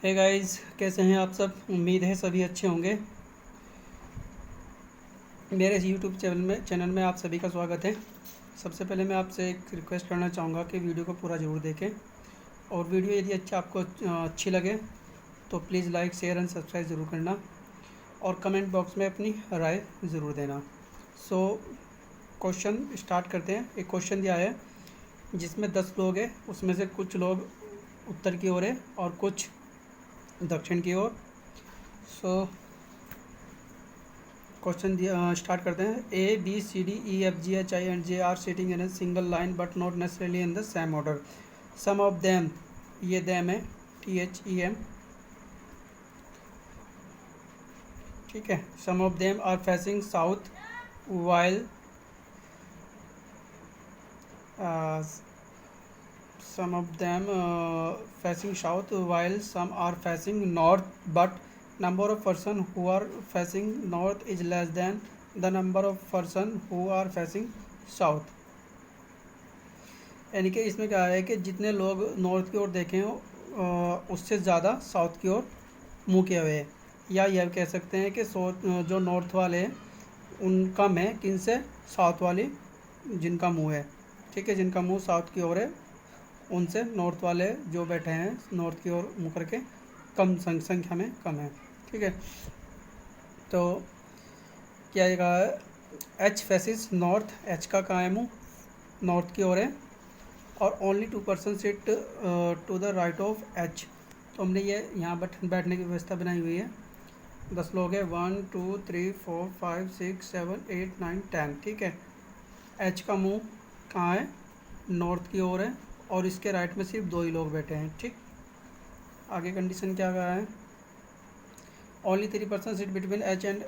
Hey guys, कैसे हैं आप सब। उम्मीद है सभी अच्छे होंगे। मेरे इस यूट्यूब चैनल में आप सभी का स्वागत है। सबसे पहले मैं आपसे एक रिक्वेस्ट करना चाहूँगा कि वीडियो को पूरा ज़रूर देखें, और वीडियो यदि आपको अच्छी लगे तो please like, share and subscribe ज़रूर करना, और कमेंट बॉक्स में अपनी राय ज़रूर देना। सो क्वेश्चन स्टार्ट करते हैं। एक क्वेश्चन दिया है जिसमें 10 लोग हैं, उसमें से कुछ लोग उत्तर की ओर है और कुछ दक्षिण की ओर। सो क्वेश्चन स्टार्ट करते हैं। A B C D E F G H I and J are sitting in a single line but not necessarily in the same order. Some of them, ये देम है THEM, ठीक है। Some of them are facing south while some of them facing south while some are facing north, but number of person who are facing north is less than the number of person who are facing south। यानी कि इसमें क्या है कि जितने लोग north की ओर देखें उससे ज़्यादा साउथ की ओर मुँह किए हुए हैं, या यह कह सकते हैं कि जो नॉर्थ वाले हैं उनका मैं किन से, साउथ वाली जिनका मुँह है, ठीक है, जिनका मुँह साउथ की ओर है उनसे नॉर्थ वाले जो बैठे हैं नॉर्थ की ओर मुँह करके कम संख्या में कम है, ठीक है। तो क्या ये कहा है, H फेसिस नॉर्थ, H का कहाँ है मुँह, नॉर्थ की ओर है, और only 2% sit to the right of H। तो हमने ये यहाँ बैठने की व्यवस्था बनाई हुई है। 10 लोग हैं, 1 2 3 4 5 6 7 8 9 10, ठीक है। H का मुँह कहाँ है, नॉर्थ की ओर है, और इसके राइट में सिर्फ 2 ही लोग बैठे हैं, ठीक। आगे कंडीशन क्या कहा है, only 3% sit between H and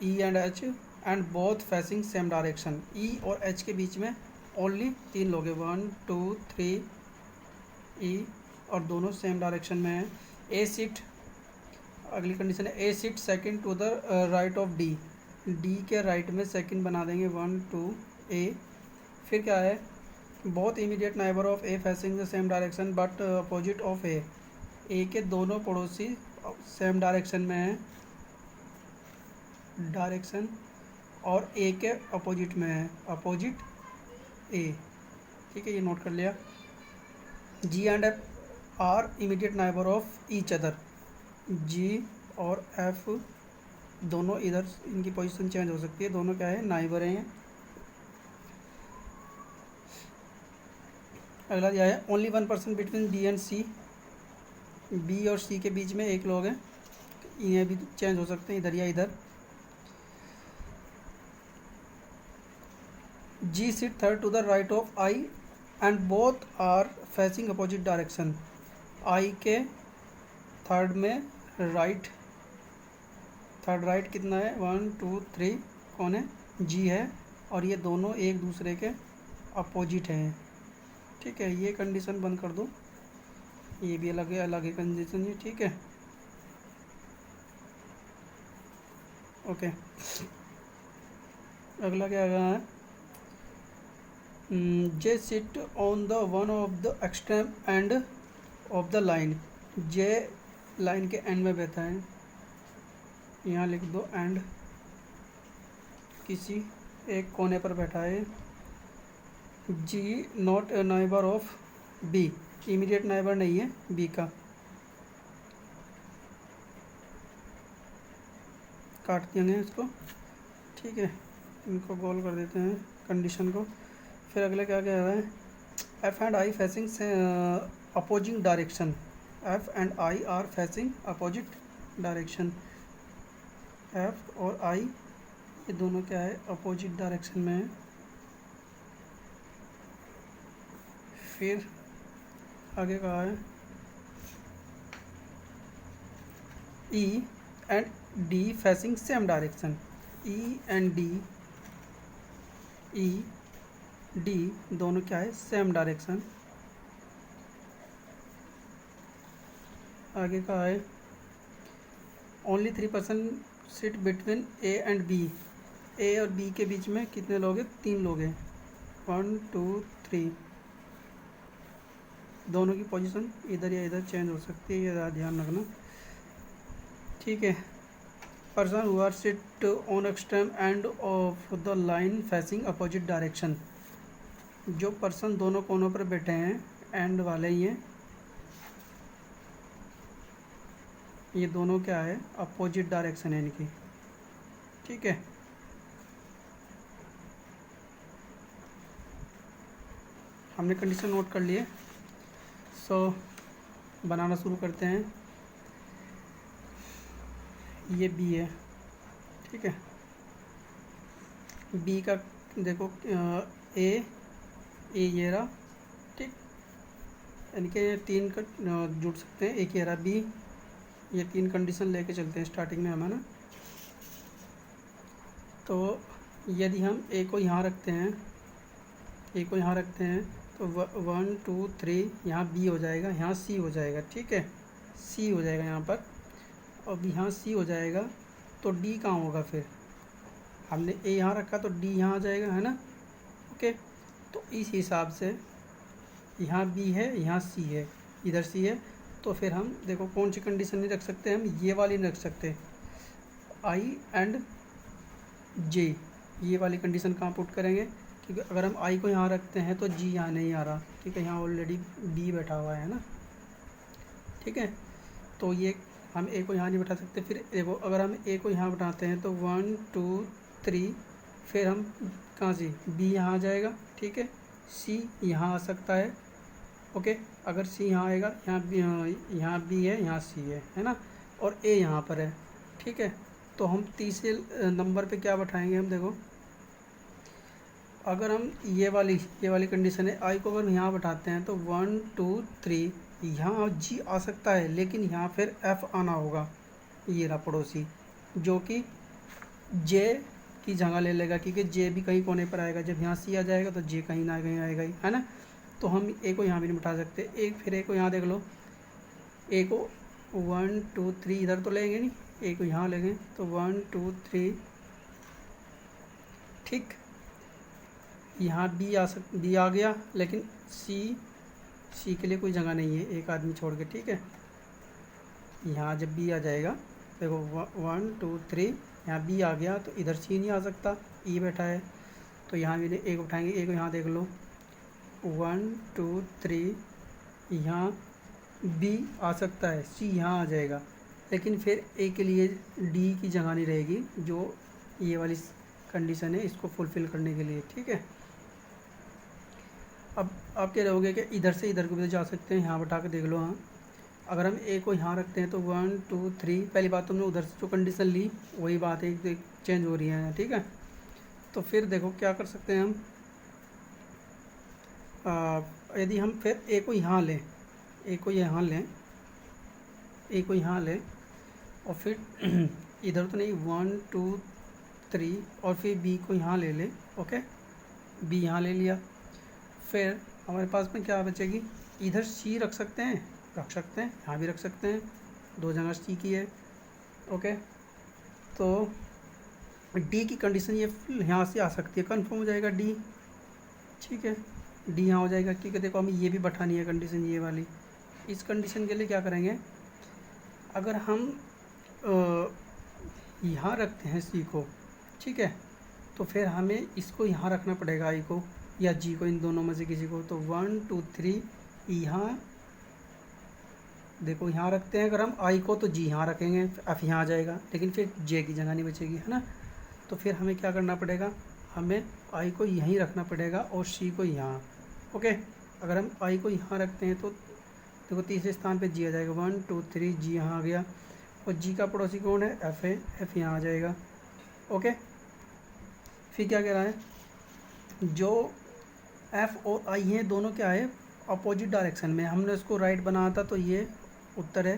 E and H and both facing same direction. E और H के बीच में ओनली 3 लोग हैं, 1 2 3 E, और दोनों सेम डायरेक्शन में हैं। ए सीट, अगली कंडीशन है, A seat second to the right of D, D के राइट में सेकंड बना देंगे, 1 2 A। फिर क्या है, both immediate neighbour of A facing the same direction but opposite of A के दोनों पड़ोसी सेम डायरेक्शन में हैं, डायरेक्शन, और ए के अपोजिट में है, अपोजिट ए, ठीक है, ये नोट कर लिया। G and F are immediate neighbour of each other, G और एफ दोनों इधर, इनकी पोजीशन चेंज हो सकती है, दोनों क्या है, नाइबर हैं। अगला दिया है, only 1% between D and C, B और सी के बीच में एक लोग हैं, इन्हें भी चेंज हो सकते हैं इधर या इधर। G sit third to the right of I and both are facing opposite direction. I के थर्ड में राइट, थर्ड राइट कितना है, 1 2 3, कौन है, जी है, और ये दोनों एक दूसरे के अपोजिट हैं, ठीक है। ये कंडीशन बंद कर दो, ये भी अलग है, अलग है कंडीशन ये, ठीक है, ओके। अगला क्या है, J sit on the one of the extreme end of the line, J line के एंड में बैठा है, यहाँ लिख दो एंड, किसी एक कोने पर बैठा है। G not a neighbour of B, immediate neighbour नहीं है बी का, काट देंगे इसको, ठीक है, इनको गोल कर देते हैं कंडीशन को। फिर अगले क्या कह रहा है, F and I facing opposing direction, F and I R facing opposite direction, F और आई ये दोनों क्या है, अपोजिट डायरेक्शन में है। फिर आगे कहा है, E and D facing same direction, E and D, E D दोनों क्या है, सेम डायरेक्शन। आगे कहा है, only 3% sit between A and B, A और बी के बीच में कितने लोग हैं, 3 लोग हैं, 1 2 3, दोनों की पोजीशन इधर या इधर चेंज हो सकती है, ये ध्यान रखना, ठीक है। Person who are sit on extreme end of the line facing opposite direction, जो पर्सन दोनों कोनों पर बैठे हैं, एंड वाले ही हैं, ये दोनों क्या है, अपोजिट डायरेक्शन है इनकी, ठीक है। हमने कंडीशन नोट कर लिए। सो बनाना शुरू करते हैं। ये बी है, ठीक है। बी का देखो ए ये रहा, ठीक, यानी कि ये तीन का जुड़ सकते हैं, एक ये रहा बी, ये तीन कंडीशन लेके चलते हैं स्टार्टिंग में हम, है ना। तो यदि हम ए को यहाँ रखते हैं, ए को यहाँ रखते हैं तो 1 2 3 यहाँ बी हो जाएगा, यहाँ सी हो जाएगा, ठीक है, सी हो जाएगा यहाँ पर। अब यहाँ सी हो जाएगा तो डी कहाँ होगा, फिर हमने ए यहाँ रखा तो डी यहाँ आ जाएगा, है ना, ओके। तो इस हिसाब से यहाँ बी है, यहाँ सी है, इधर सी है, तो फिर हम देखो कौन सी कंडीशन नहीं रख सकते, हम ये वाली नहीं रख सकते, आई एंड जे, ये वाली कंडीशन कहाँ पुट करेंगे, क्योंकि अगर हम आई को यहाँ रखते हैं तो जी यहाँ नहीं आ रहा, ठीक है, यहाँ ऑलरेडी बी बैठा हुआ है ना, ठीक है। तो ये हम ए को यहाँ नहीं बैठा सकते। फिर देखो अगर हम ए को यहाँ बैठाते हैं तो 1 2 3, फिर हम कहाँ से बी यहाँ आ जाएगा, ठीक है, सी यहाँ आ सकता है, ओके। अगर सी यहाँ आएगा, यहाँ बी है, यहाँ सी है ना, और ए यहाँ पर है, ठीक है। तो हम तीसरे नंबर पे क्या बैठाएंगे, हम देखो अगर हम ये वाली कंडीशन है, आई को अगर हम यहाँ बैठाते हैं तो 1 2 3, यहाँ जी आ सकता है, लेकिन यहाँ फिर एफ आना होगा, ये रहा पड़ोसी, जो कि जे की जगह ले लेगा, क्योंकि जे भी कहीं कोने पर आएगा, जब यहाँ सी आ जाएगा तो जे कहीं ना कहीं आएगा ही, है ना। तो हम ए को यहाँ भी नहीं बैठा सकते, एक फिर ए को यहाँ देख लो, ए को 1 2 3 इधर तो लेंगे नहीं, ए को यहाँ लेंगे तो 1 2 3, ठीक, यहाँ बी आ गया, लेकिन सी के लिए कोई जगह नहीं है, एक आदमी छोड़ के, ठीक है। यहाँ जब बी आ जाएगा, देखो 1 2 3, यहाँ बी आ गया तो इधर सी नहीं आ सकता, ई बैठा है, तो यहाँ भी ए को उठाएंगे, ए को यहाँ देख लो 1 2 3, यहाँ बी आ सकता है, सी यहाँ आ जाएगा, लेकिन फिर ए के लिए डी की जगह नहीं रहेगी, जो ये वाली कंडीशन है इसको फुलफ़िल करने के लिए, ठीक है। अब आप क्या रहोगे कि इधर से इधर को भी जा सकते हैं, यहाँ बैठा के देख लो। हाँ, अगर हम ए को यहाँ रखते हैं तो 1 2 3, पहली बात तुमने उधर से जो कंडीशन ली वही बात है, चेंज हो रही है, ठीक है। तो फिर देखो क्या कर सकते हैं हम, यदि हम फिर ए को यहाँ लें, ए को यहाँ लें, ए को यहाँ लें, और फिर इधर तो नहीं 1 2 3, और फिर बी को यहाँ ले लें, ओके, बी यहाँ ले लिया, फिर हमारे पास में क्या बचेगी, इधर सी रख सकते हैं, यहाँ भी रख सकते हैं, दो जगह सी की है, ओके। तो डी की कंडीशन ये यहाँ से आ सकती है, कन्फर्म हो जाएगा डी, ठीक है, डी यहाँ हो जाएगा, क्योंकि देखो हमें ये भी बैठानी है कंडीशन, ये वाली। इस कंडीशन के लिए क्या करेंगे, अगर हम यहाँ रखते हैं सी को, ठीक है, तो फिर हमें इसको यहाँ रखना पड़ेगा, आई को या जी को, इन दोनों में से किसी को। तो 1 2 3 यहाँ देखो यहाँ रखते हैं, अगर हम आई को तो जी यहाँ रखेंगे, एफ यहाँ आ जाएगा, लेकिन फिर जे की जगह नहीं बचेगी, है ना। तो फिर हमें क्या करना पड़ेगा, हमें आई को यहीं रखना पड़ेगा और सी को यहाँ, ओके। अगर हम आई को यहाँ रखते हैं तो देखो तीसरे स्थान पे जी आ जाएगा, 1 2 3, जी यहाँ आ गया, और जी का पड़ोसी कौन है, एफ है, एफ यहाँ आ जाएगा, ओके। फिर क्या कह रहा है, जो एफ और आई हैं दोनों क्या है, अपोजिट डायरेक्शन में, हमने उसको राइट बनाया था तो ये उत्तर है,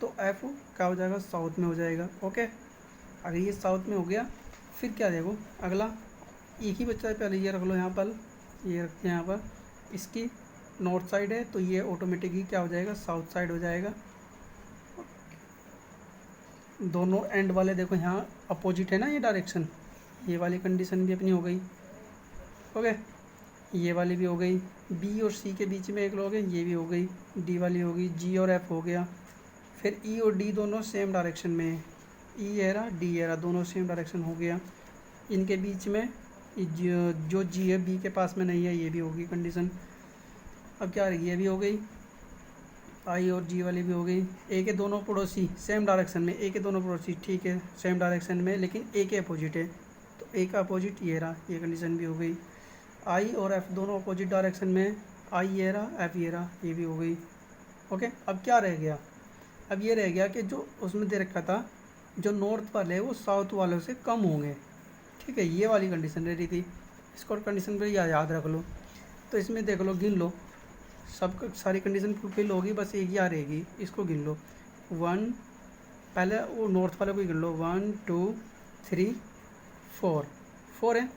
तो एफ क्या हो जाएगा, साउथ में हो जाएगा, ओके। अगर ये साउथ में हो गया, फिर क्या देखो अगला एक ही बच्चा है, पहले ये रख लो यहाँ पर, ये रखते हैं यहाँ पर, इसकी नॉर्थ साइड है तो ये ऑटोमेटिकली क्या हो जाएगा, साउथ साइड हो जाएगा। दोनों एंड वाले देखो यहाँ अपोजिट है ना ये डायरेक्शन, ये वाली कंडीशन भी अपनी हो गई, ओके। ये वाली भी हो गई। बी और सी के बीच में एक लोग है, ये भी हो गई, डी वाली हो गई। जी और एफ हो गया। फिर ई और डी दोनों सेम डायरेक्शन में है, ई है रहा, डी है रहा, दोनों सेम डायरेक्शन हो गया। इनके बीच में जो जी है बी के पास में नहीं है, ये भी होगी कंडीशन। अब क्या रहेगी, ये भी हो गई, आई और जी वाली भी हो गई। ए के दोनों पड़ोसी सेम डायरेक्शन में, ए के दोनों पड़ोसी ठीक है सेम डायरेक्शन में, लेकिन ए के अपोजिट है, तो ए का अपोजिट ये रहा, ये कंडीशन भी हो गई। आई और एफ दोनों अपोजिट डायरेक्शन में, आई ये रहा, एफ ये रहा, ये भी हो गई। ओके, अब क्या रह गया, अब ये रह गया कि जो उसमें दे रखा था, जो नॉर्थ वाले वो साउथ वालों से कम होंगे। ठीक है, ये वाली कंडीशन रह रही थी। इसको कंडीशन पर याद रख लो। तो इसमें देख लो, गिन लो, सब सारी कंडीशन फुलफिल होगी, बस एक ही आ रहेगी, इसको गिन लो। 1, पहले वो नॉर्थ वाले को ही गिन लो, 1 2 3 4, 4 है।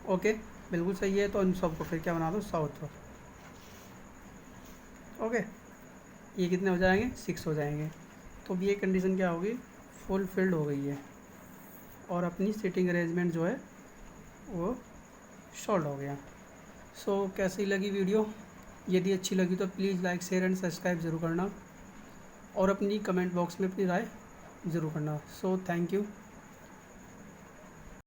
ओके, बिल्कुल सही है। तो इन सबको फिर क्या बना दो, साउथ पर। ओके, ये कितने हो जाएंगे, 6 हो जाएंगे। तो अब ये कंडीशन क्या होगी, फुलफिल्ड हो गई है, और अपनी सीटिंग अरेंजमेंट जो है वो सॉल्व हो गया। सो कैसी लगी वीडियो, यदि अच्छी लगी तो please like share and subscribe ज़रूर करना, और अपनी कमेंट बॉक्स में अपनी राय ज़रूर करना। So thank you.